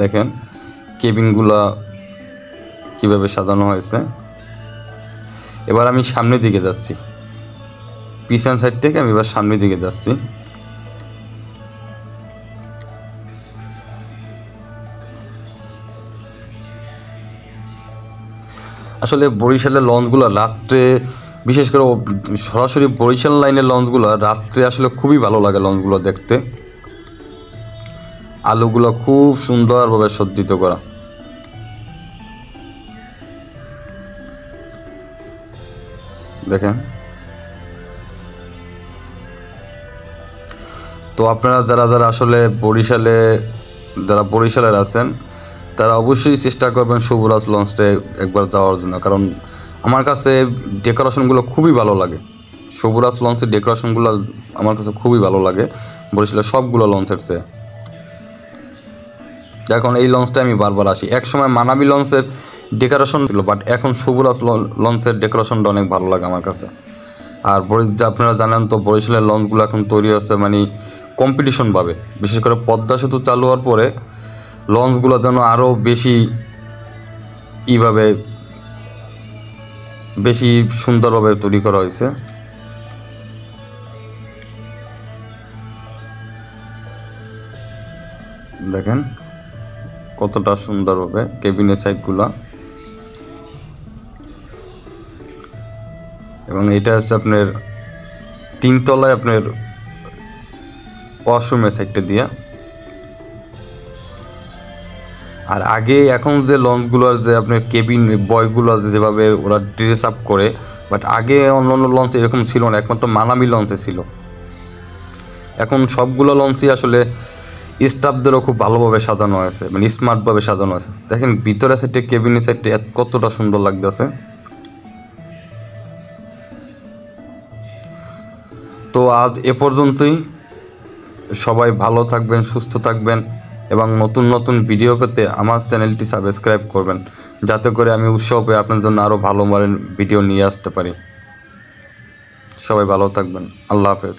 দেখেন কেবিনগুলা কীভাবে সাজানো হয়েছে। এবার আমি সামনের দিকে যাচ্ছি, পিছন সাইড থেকে আমি এবার সামনের দিকে যাচ্ছি। আসলে বরিশালের লঞ্চগুলো রাত্রে, বিশেষ করে সরাসরি বরিশাল লাইনের লঞ্চগুলো রাত্রে আসলে খুবই ভালো লাগে লঞ্চগুলো দেখতে। আলোগুলো খুব সুন্দরভাবে সজ্জিত করা। দেখেন, তো আপনারা যারা আসলে বরিশালের আছেন তারা অবশ্যই চেষ্টা করবেন শুভরাজ লঞ্চে একবার যাওয়ার জন্য, কারণ আমার কাছে ডেকোরেশনগুলো খুবই ভালো লাগে। শুভরাজ লঞ্চের ডেকোরেশনগুলো আমার কাছে খুবই ভালো লাগে বরিশালের সবগুলো লঞ্চের চেয়ে। এখন এই লঞ্চটা আমি বারবার আসি। এক সময় মানাবী লঞ্চের ডেকোরেশন ছিল, বাট এখন শুভরাজ লঞ্চের ডেকোরেশনটা অনেক ভালো লাগে আমার কাছে। আর আপনারা জানেন তো বরিশালের লঞ্চগুলো এখন তৈরি হচ্ছে মানে কম্পিটিশনভাবে, বিশেষ করে পদ্মা সেতু চালু হওয়ার পরে লঞ্চগুলো যেন আরও বেশি সুন্দরভাবে তৈরি করা হয়েছে। দেখেন কতটা সুন্দরভাবে কেবিনের সাইডগুলা, এবং এটা হচ্ছে আপনার 3 তলায় আপনার ওয়াশরুমের সাইডটা দিয়া। আর আগে এখন যে লঞ্চগুলোর যে আপনার কেবিন বয়গুলো যেভাবে ওরা ড্রেস আপ করে, বাট আগে অন্য অন্য লঞ্চ এরকম ছিল না, একমাত্র মানামি লঞ্চে ছিল। এখন সবগুলো লঞ্চই আসলে স্টাফদেরও খুব ভালোভাবে সাজানো হয়েছে, মানে স্মার্টভাবে সাজানো হয়েছে। দেখেন ভিতরে সাইডে কেবিনের সাইডে কতটা সুন্দর লাগতেছে। তো আজ এ পর্যন্তই। সবাই ভালো থাকবেন, সুস্থ থাকবেন, এবং নতুন নতুন ভিডিও পেতে আমার চ্যানেলটি সাবস্ক্রাইব করবেন, যাতে করে আমি উৎসাহ পেয়ে আপনার জন্য আরও ভালো মানের ভিডিও নিয়ে আসতে পারি। সবাই ভালো থাকবেন। আল্লাহ হাফেজ।